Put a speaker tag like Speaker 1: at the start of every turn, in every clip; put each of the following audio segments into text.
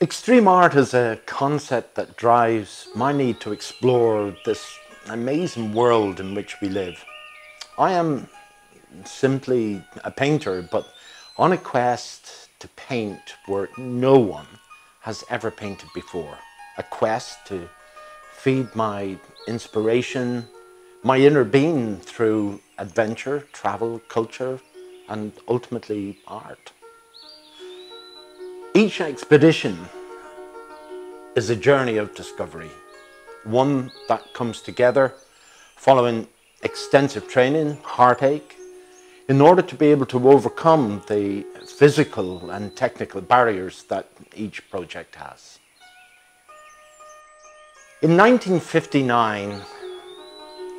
Speaker 1: Extreme art is a concept that drives my need to explore this amazing world in which we live. I am simply a painter, but on a quest to paint where no one has ever painted before. A quest to feed my inspiration, my inner being through adventure, travel, culture, and ultimately art. Each expedition is a journey of discovery, one that comes together following extensive training, heartache, in order to be able to overcome the physical and technical barriers that each project has. In 1959,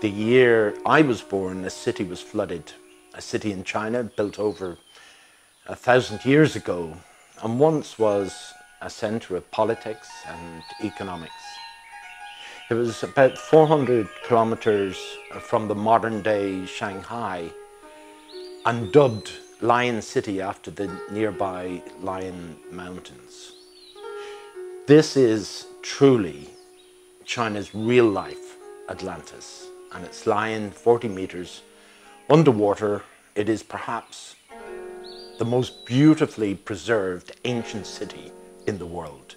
Speaker 1: the year I was born, a city was flooded. A city in China built over 1,000 years ago, and once was a centre of politics and economics. It was about 400 kilometres from the modern day Shanghai and dubbed Lion City after the nearby Lion Mountains. This is truly China's real life Atlantis, and it's lying 40 metres underwater. It is perhaps the most beautifully preserved ancient city in the world.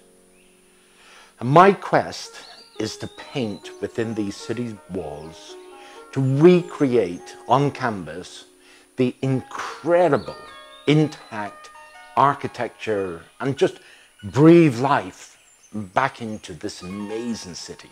Speaker 1: And my quest is to paint within these cities' walls, to recreate on canvas the incredible, intact architecture and just breathe life back into this amazing city.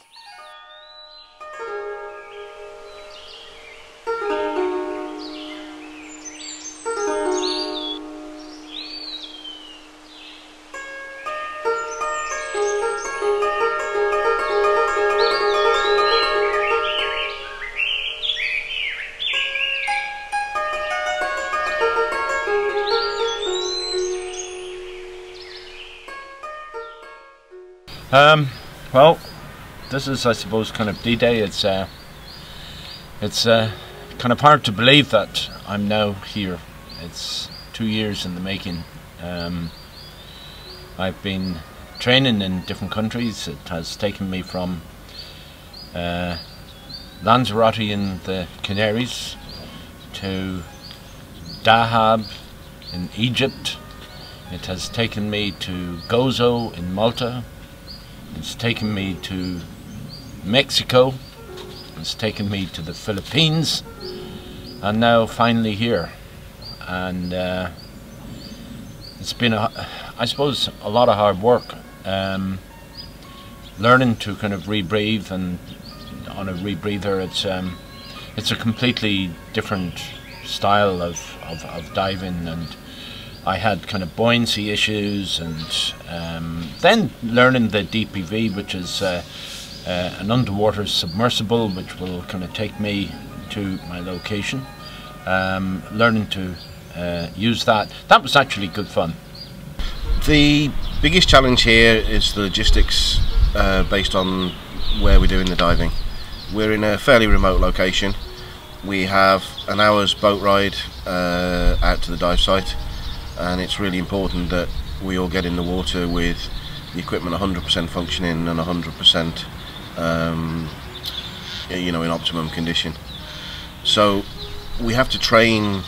Speaker 2: Well, this is, I suppose, kind of D-Day. It's kind of hard to believe that I'm now here. It's 2 years in the making. I've been training in different countries. It has taken me from Lanzarote in the Canaries to Dahab in Egypt. It has taken me to Gozo in Malta. It's taken me to Mexico, it's taken me to the Philippines, and now finally here. And it's been, I suppose, a lot of hard work, learning to kind of rebreathe, and on a rebreather it's a completely different style of diving, and I had kind of buoyancy issues, and then learning the DPV, which is an underwater submersible, which will kind of take me to my location. Learning to use that was actually good fun.
Speaker 3: The biggest challenge here is the logistics based on where we're doing the diving. We're in a fairly remote location. We have an hour's boat ride out to the dive site, and it's really important that we all get in the water with the equipment 100% functioning and 100% in optimum condition. So we have to train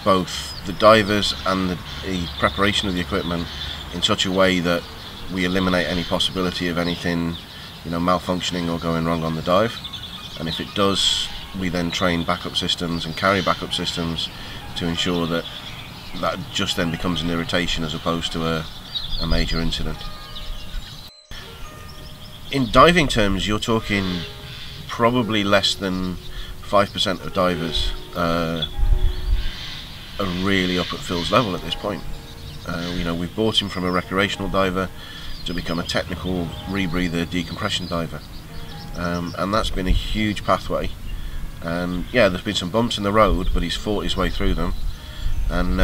Speaker 3: both the divers and the preparation of the equipment in such a way that we eliminate any possibility of anything malfunctioning or going wrong on the dive. And if it does, we then train backup systems and carry backup systems to ensure that just then becomes an irritation as opposed to a major incident. In diving terms, you're talking probably less than 5% of divers are really up at Phil's level at this point. We've brought him from a recreational diver to become a technical rebreather decompression diver, and that's been a huge pathway. And yeah, there's been some bumps in the road, but he's fought his way through them. And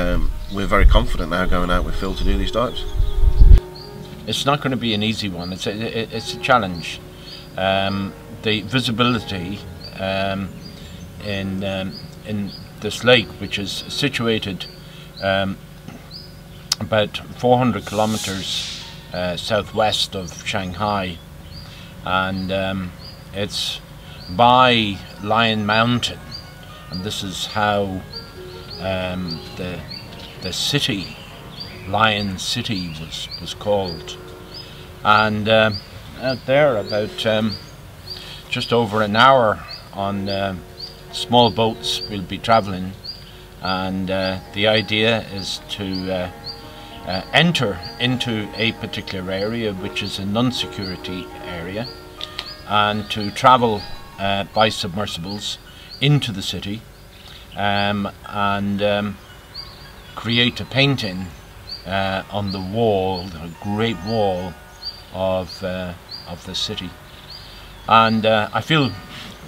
Speaker 3: we're very confident now going out with Phil to do these dives.
Speaker 2: It's not going to be an easy one. It's a challenge. The visibility in this lake, which is situated about 400 kilometres southwest of Shanghai, and it's by Lion Mountain, and this is how the city, Lion City, was called. And out there, about just over an hour on small boats, we'll be travelling, and the idea is to enter into a particular area, which is a non-security area, and to travel by submersibles into the city, and create a painting on the wall, the Great Wall of the city. And I feel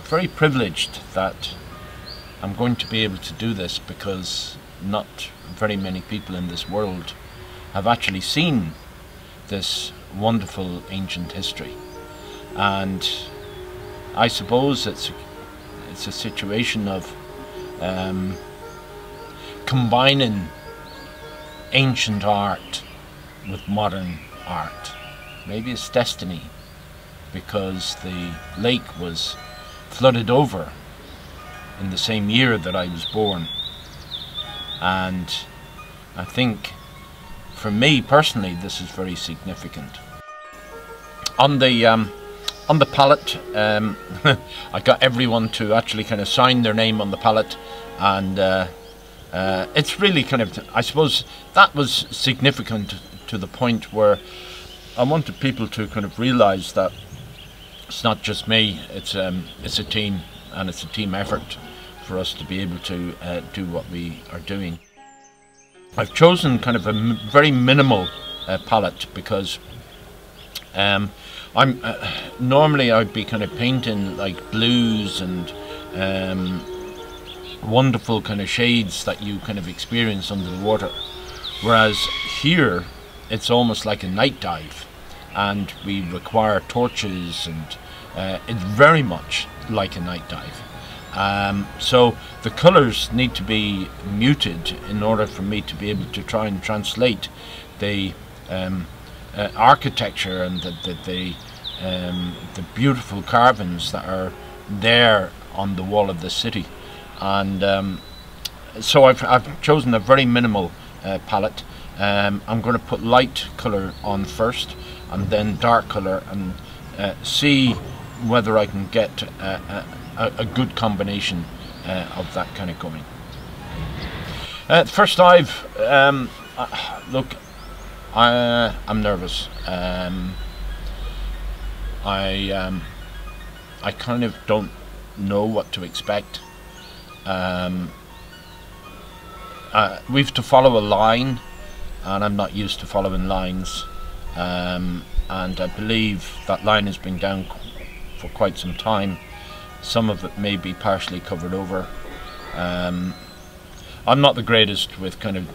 Speaker 2: very privileged that I'm going to be able to do this, because not very many people in this world have actually seen this wonderful ancient history. And I suppose it's a situation of combining ancient art with modern art. Maybe it's destiny, because the lake was flooded over in the same year that I was born. And I think for me personally this is very significant. On the palette, I got everyone to actually kind of sign their name on the palette, and it's really kind of, I suppose that was significant to the point where I wanted people to kind of realise that it's not just me, it's a team, and it's a team effort for us to be able to do what we are doing. I've chosen kind of a very minimal palette, because normally I'd be kind of painting like blues and wonderful kind of shades that you kind of experience under the water, whereas here it's almost like a night dive, and we require torches, and it's very much like a night dive. So the colours need to be muted in order for me to be able to try and translate the architecture and the beautiful carvings that are there on the wall of the city. And so I've chosen a very minimal palette. I'm going to put light colour on first, and then dark colour, and see whether I can get a good combination of that kind of going. First dive, look, I'm nervous. I kind of don't know what to expect. We've to follow a line, and I'm not used to following lines, and I believe that line has been down for quite some time. Some of it may be partially covered over. I'm not the greatest with kind of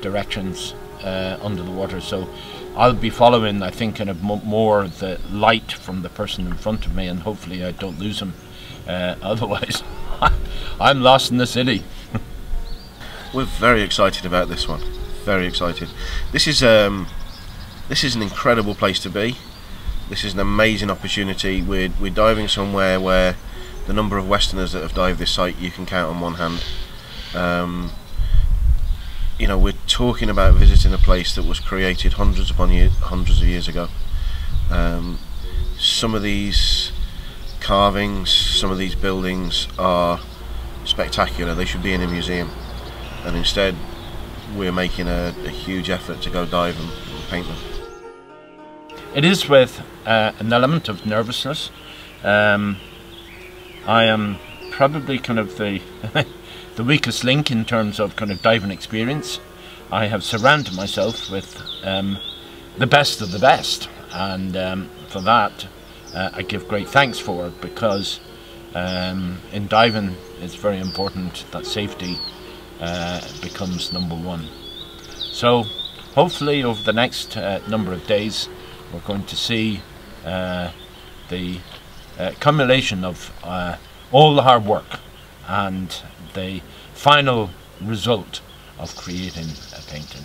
Speaker 2: directions under the water, so I'll be following, I think, kind of more the light from the person in front of me, and hopefully I don't lose him. Otherwise I'm lost in the city.
Speaker 3: We're very excited about this one. Very excited. This is an incredible place to be. This is an amazing opportunity. We're diving somewhere where the number of Westerners that have dived this site you can count on one hand. You know, we're talking about visiting a place that was created hundreds of years ago. Some of these carvings, some of these buildings are spectacular. They should be in a museum, and instead we're making a huge effort to go dive and paint them.
Speaker 2: It is with an element of nervousness. I am probably kind of the the weakest link in terms of kind of diving experience. I have surrounded myself with the best of the best, and for that I give great thanks for it, because in diving it's very important that safety becomes number one. So hopefully over the next number of days we're going to see the culmination of all the hard work and the final result of creating a painting.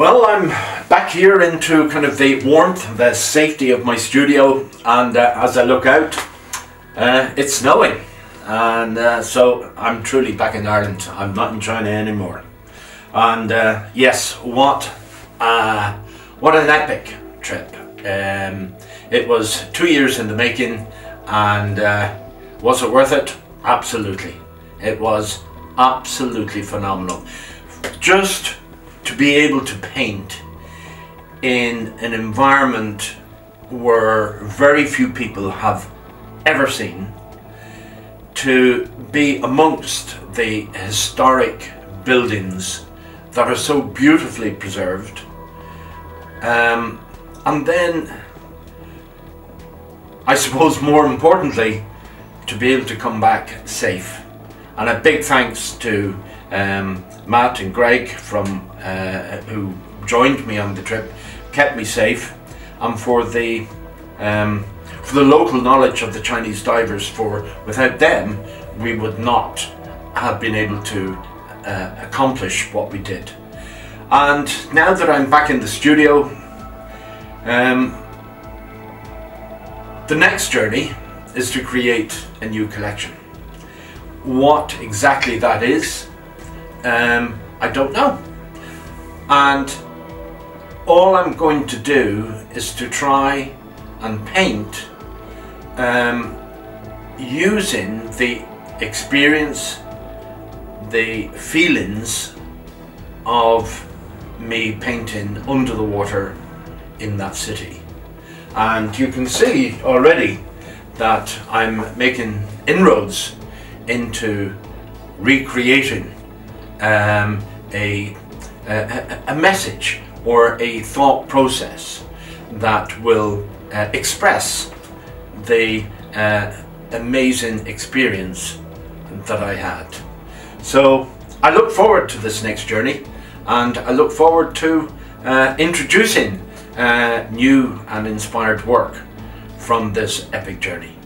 Speaker 2: Well, I'm back here into kind of the warmth, the safety of my studio, and as I look out, it's snowing, and so I'm truly back in Ireland. I'm not in China anymore. And yes, what an epic trip. It was 2 years in the making, and was it worth it? Absolutely. It was absolutely phenomenal. Just to be able to paint in an environment where very few people have ever seen, to be amongst the historic buildings that are so beautifully preserved, and then I suppose more importantly to be able to come back safe. And a big thanks to Matt and Greg from who joined me on the trip, kept me safe, and for the local knowledge of the Chinese divers. For without them we would not have been able to accomplish what we did. And now that I'm back in the studio, the next journey is to create a new collection. What exactly that is, I don't know. And all I'm going to do is to try and paint using the experience, the feelings of me painting under the water in that city. And you can see already that I'm making inroads into recreating a message or a thought process that will express the amazing experience that I had. So I look forward to this next journey, and I look forward to introducing new and inspired work from this epic journey.